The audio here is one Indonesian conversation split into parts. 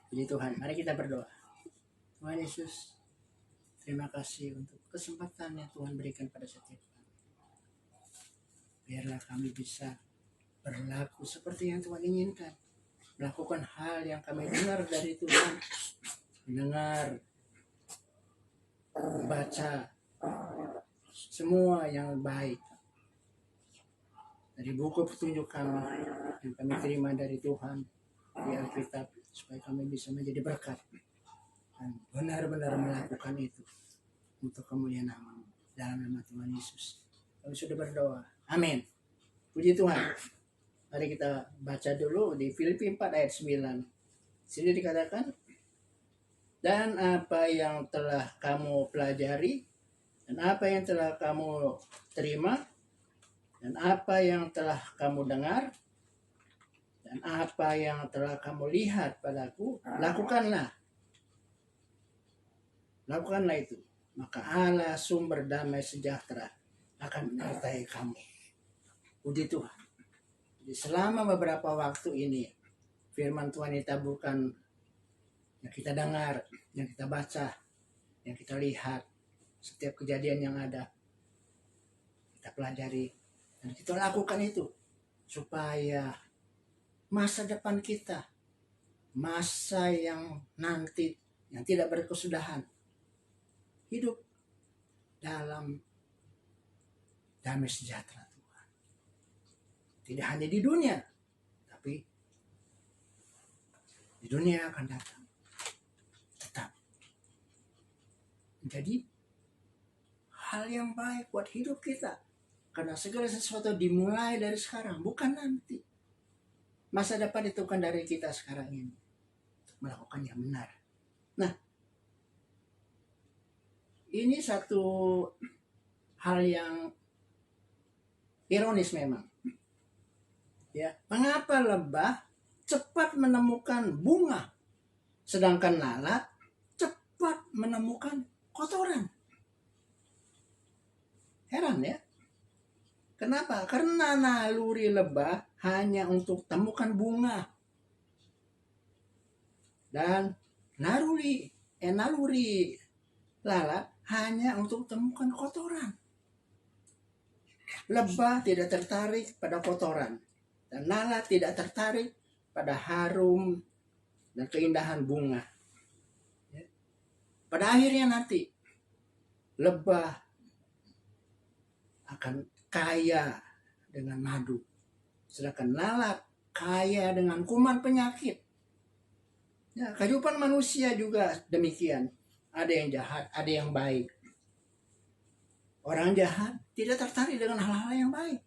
Puji Tuhan, mari kita berdoa. Tuhan Yesus, terima kasih untuk kesempatan yang Tuhan berikan pada setiap kami. Biarlah kami bisa berlaku seperti yang Tuhan inginkan. Melakukan hal yang kami dengar dari Tuhan. Mendengar, membaca, semua yang baik. Dari buku petunjuk kami yang kami terima dari Tuhan di Alkitab. Supaya kami bisa menjadi berkat. Dan benar-benar melakukan itu untuk kemuliaan nama dalam nama Tuhan Yesus. Kami sudah berdoa. Amin. Puji Tuhan. Mari kita baca dulu di Filipi 4 ayat 9. Sini dikatakan, dan apa yang telah kamu pelajari, dan apa yang telah kamu terima, dan apa yang telah kamu dengar, dan apa yang telah kamu lihat padaku, lakukanlah. Lakukanlah itu. Maka Allah sumber damai sejahtera akan menyertai kamu. Puji Tuhan. Jadi selama beberapa waktu ini, firman Tuhan ditaburkan, yang kita dengar, yang kita baca, yang kita lihat, setiap kejadian yang ada, kita pelajari, dan kita lakukan itu. Supaya masa depan kita, masa yang nanti, yang tidak berkesudahan, hidup dalam damai sejahtera Tuhan. Tidak hanya di dunia, tapi di dunia akan datang. Tetap menjadi hal yang baik buat hidup kita. Karena segala sesuatu dimulai dari sekarang, bukan nanti. Masa depan itu kan dari kita sekarang ini. Untuk melakukan yang benar. Nah, ini satu hal yang ironis memang. Ya, mengapa lebah cepat menemukan bunga, sedangkan lalat cepat menemukan kotoran? Heran ya. Kenapa? Karena naluri lebah hanya untuk temukan bunga. Dan naluri lalat hanya untuk temukan kotoran. Lebah tidak tertarik pada kotoran. Dan lalat tidak tertarik pada harum dan keindahan bunga. Pada akhirnya nanti, lebah akan kaya dengan madu. Sedangkan lalat kaya dengan kuman penyakit. Ya, kehidupan manusia juga demikian. Ada yang jahat, ada yang baik. Orang jahat tidak tertarik dengan hal-hal yang baik.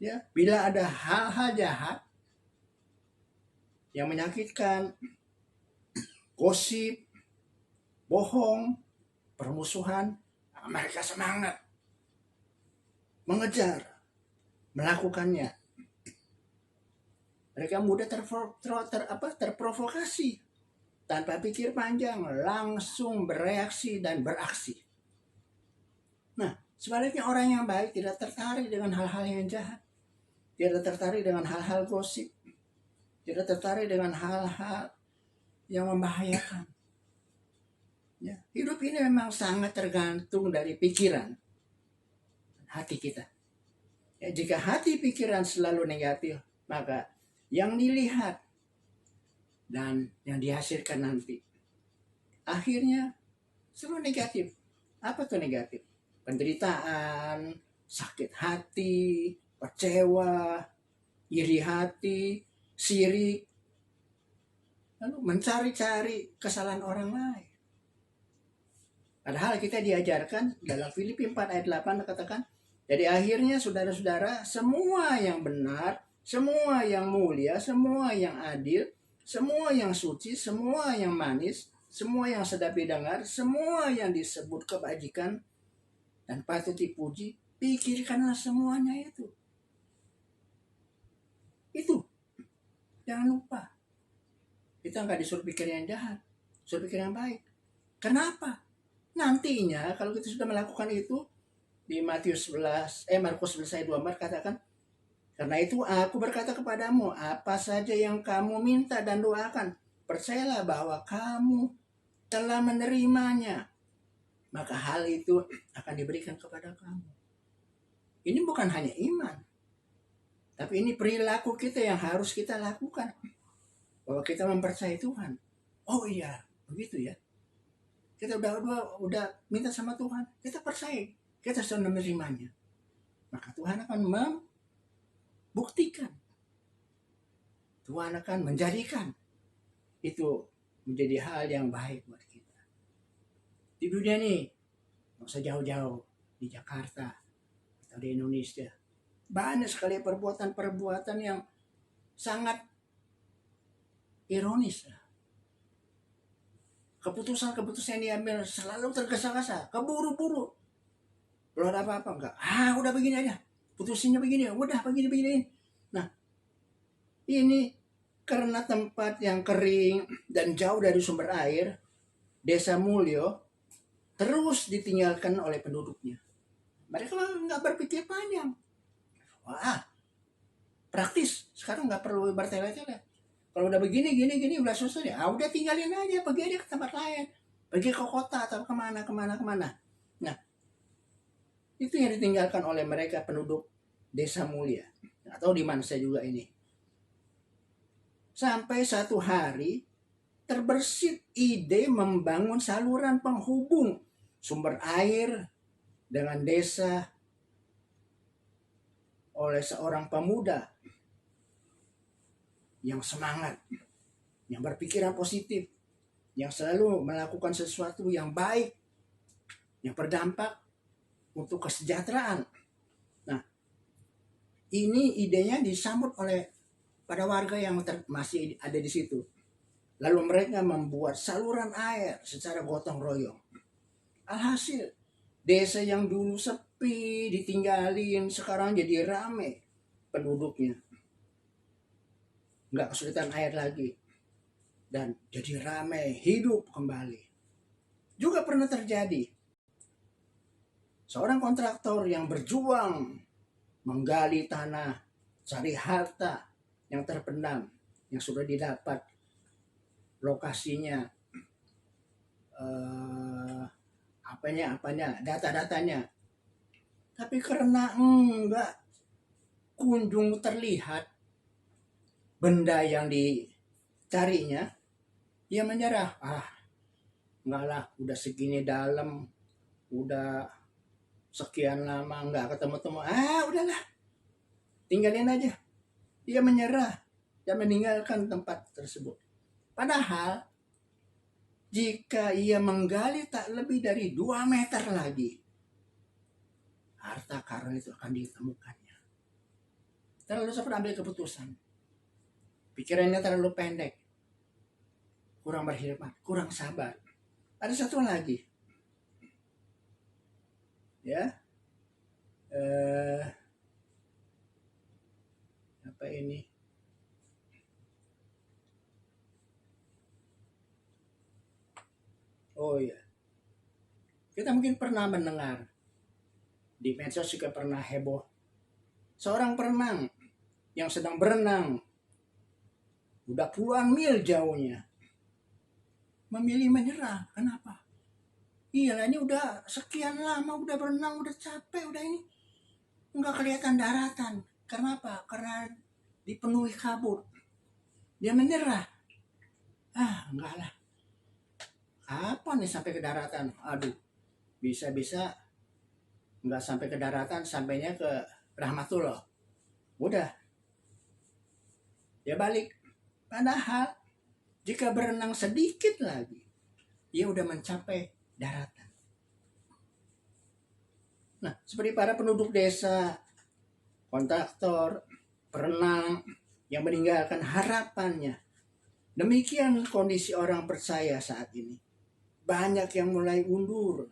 Ya, bila ada hal-hal jahat yang menyakitkan, gosip, bohong, permusuhan, mereka semangat mengejar, melakukannya. Mereka mudah terprovokasi, tanpa pikir panjang, langsung bereaksi dan beraksi. Nah, sebaliknya orang yang baik tidak tertarik dengan hal-hal yang jahat, tidak tertarik dengan hal-hal gosip, tidak tertarik dengan hal-hal yang membahayakan. Ya, hidup ini memang sangat tergantung dari pikiran, hati kita. Ya, jika hati pikiran selalu negatif, maka yang dilihat dan yang dihasilkan nanti akhirnya selalu negatif. Apa tuh negatif? Penderitaan, sakit hati, kecewa, iri hati, sirik, lalu mencari-cari kesalahan orang lain. Padahal kita diajarkan dalam Filipi 4 ayat 8 katakan, jadi akhirnya saudara-saudara, semua yang benar, semua yang mulia, semua yang adil, semua yang suci, semua yang manis, semua yang sedap didengar, semua yang disebut kebajikan dan patut dipuji, pikirkanlah semuanya itu. Itu. Jangan lupa. Kita nggak disuruh pikir yang jahat, disuruh pikir yang baik. Kenapa? Nantinya kalau kita sudah melakukan itu, di Markus 11 ayat 24 katakan, Karena itu aku berkata kepadamu, apa saja yang kamu minta dan doakan, percayalah bahwa kamu telah menerimanya, maka hal itu akan diberikan kepada kamu. Ini bukan hanya iman, tapi ini perilaku kita yang harus kita lakukan. Bahwa kita mempercayai Tuhan. Oh iya, begitu ya. Kita udah minta sama Tuhan, kita percaya, kita sudah menerimanya. Maka Tuhan akan membuktikan. Tuhan akan menjadikan itu menjadi hal yang baik buat kita. Di dunia ini, nggak usah jauh-jauh, di Jakarta atau di Indonesia, banyak sekali perbuatan-perbuatan yang sangat ironis. Keputusan-keputusan yang diambil selalu tergesa-gesa, keburu-buru. Belum ada apa-apa, enggak. Udah begini aja. Putusinnya begini, udah begini. Nah, ini karena tempat yang kering dan jauh dari sumber air, Desa Mulyo terus ditinggalkan oleh penduduknya. Mereka nggak berpikir panjang. Wah, praktis. Sekarang nggak perlu bertele-tele. Kalau udah begini, gini, udah susah ya. Udah tinggalin aja, pergi aja ke tempat lain. Pergi ke kota atau kemana. Nah, itu yang ditinggalkan oleh mereka penduduk Desa Mulia. Atau di Mansa juga ini. Sampai satu hari, terbersit ide membangun saluran penghubung sumber air dengan desa oleh seorang pemuda yang semangat, yang berpikiran positif, yang selalu melakukan sesuatu yang baik, yang berdampak untuk kesejahteraan. Nah, ini idenya disambut oleh pada warga yang masih ada di situ. Lalu mereka membuat saluran air secara gotong royong. Alhasil, desa yang dulu sepi, ditinggalin, sekarang jadi rame penduduknya. Nggak kesulitan air lagi. Dan jadi ramai, hidup kembali. Juga pernah terjadi. Seorang kontraktor yang berjuang menggali tanah, cari harta yang terpendam, yang sudah didapat lokasinya, data-datanya. Tapi karena enggak kunjung terlihat benda yang dicarinya, dia menyerah. Enggak lah, udah segini dalam, udah sekian lama enggak ketemu-temu. Udahlah, tinggalin aja. Dia menyerah dan meninggalkan tempat tersebut. Padahal jika ia menggali tak lebih dari 2 meter lagi, harta karun itu akan ditemukannya. Terlalu cepat ambil keputusan. Pikirannya terlalu pendek. Kurang berhikmat, kurang sabar. Ada satu lagi. Ya. Apa ini? Oh iya. Kita mungkin pernah mendengar. Di medsos juga pernah heboh. Seorang perenang yang sedang berenang. Udah puluhan mil jauhnya. Memilih menyerah. Kenapa? Iya, ini udah sekian lama, udah berenang, udah capek, udah ini. Enggak kelihatan daratan. Karena apa? Karena dipenuhi kabut. Dia menyerah. Enggak lah. Kapan nih sampai ke daratan? Aduh, bisa-bisa enggak sampai ke daratan, sampainya ke Rahmatullah. Udah. Dia balik. Padahal jika berenang sedikit lagi, dia udah mencapai daratan. Nah, seperti para penduduk desa, kontraktor, perenang yang meninggalkan harapannya. Demikian kondisi orang percaya saat ini. Banyak yang mulai undur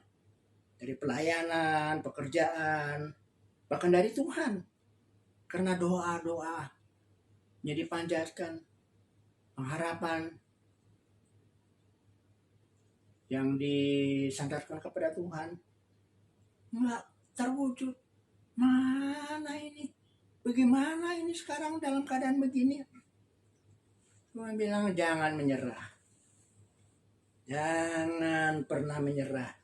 dari pelayanan, pekerjaan, bahkan dari Tuhan. Karena doa-doanya dipanjatkan, pengharapan yang disandarkan kepada Tuhan enggak terwujud. Mana ini? Bagaimana ini sekarang dalam keadaan begini? Tuhan bilang jangan menyerah. Jangan pernah menyerah.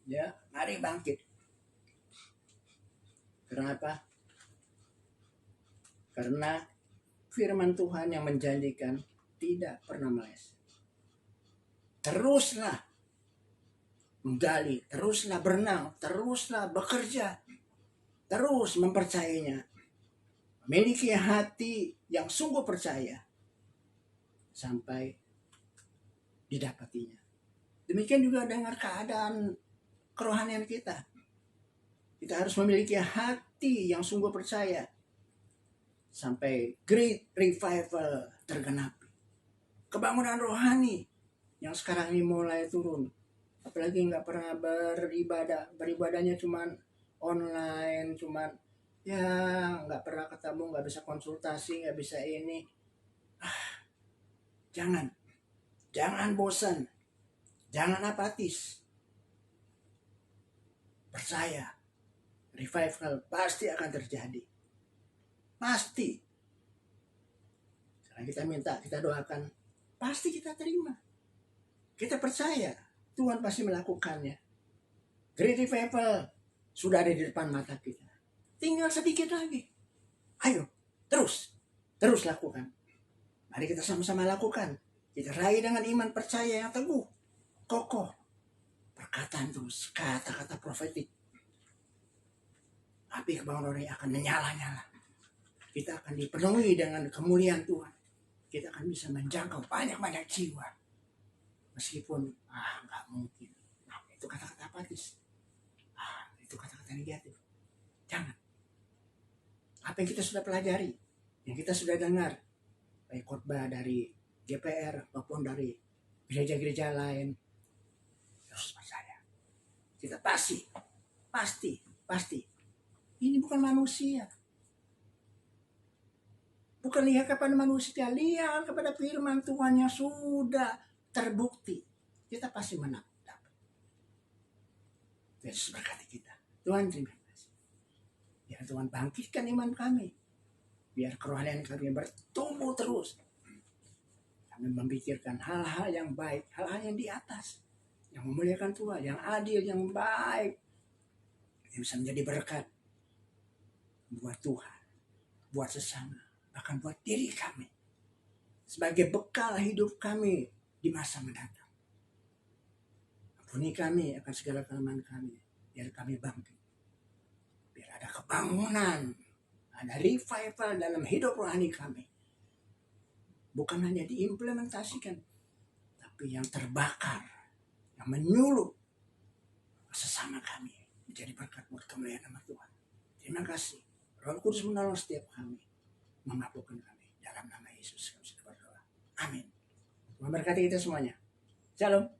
Ya, mari bangkit. Kenapa? Karena firman Tuhan yang menjanjikan tidak pernah meleset. Teruslah menggali, teruslah berenang, teruslah bekerja, terus mempercayainya. Memiliki hati yang sungguh percaya sampai didapatinya. Demikian juga dengan keadaan kerohanian kita. Kita harus memiliki hati yang sungguh percaya sampai great revival tergenapi. Kebangunan rohani yang sekarang ini mulai turun. Apalagi nggak pernah beribadah, beribadahnya cuman online, cuman ya nggak pernah ketemu, nggak bisa konsultasi, nggak bisa ini. Jangan bosan, jangan apatis. Percaya, revival pasti akan terjadi. Pasti. Sekarang kita minta, kita doakan, pasti kita terima. Kita percaya, Tuhan pasti melakukannya. Great revival sudah ada di depan mata kita. Tinggal sedikit lagi. Ayo, terus lakukan. Mari kita sama-sama lakukan. Kita raih dengan iman percaya yang teguh, kokoh. Perkataan terus, kata-kata profetik. Api kebangunan rohani akan menyala-nyala. Kita akan dipenuhi dengan kemuliaan Tuhan. Kita akan bisa menjangkau banyak-banyak jiwa. Meskipun, nggak mungkin. Itu kata-kata apatis. Itu kata-kata negatif. Jangan. Apa yang kita sudah pelajari, yang kita sudah dengar, baik khotbah dari GPR maupun dari gereja-gereja lain, terus percaya. Kita pasti. Ini bukan manusia. Bukan lihat kepada manusia, lihat kepada firman Tuhan yang sudah terbukti. Kita pasti menang. Yesus berkati kita. Tuhan terima kasih. Biar Tuhan bangkitkan iman kami. Biar kerohanian kami bertumbuh terus. Kami memikirkan hal-hal yang baik, hal-hal yang di atas. Yang memuliakan Tuhan, yang adil, yang baik. Yang bisa menjadi berkat. Buat Tuhan, buat sesama, bahkan buat diri kami. Sebagai bekal hidup kami di masa mendatang. Ampuni kami akan segala kelemahan kami. Biar kami bangkit. Biar ada kebangunan. Ada revival dalam hidup rohani kami. Bukan hanya diimplementasikan. Tapi yang terbakar. Yang menyulut. Sesama kami. Menjadi berkat buat kemuliaan nama Tuhan. Terima kasih. Roh Kudus menolong setiap kami. Memampukan kami. Dalam nama Yesus kami berdoa. Amin. Tuhan berkati kita semuanya. Shalom.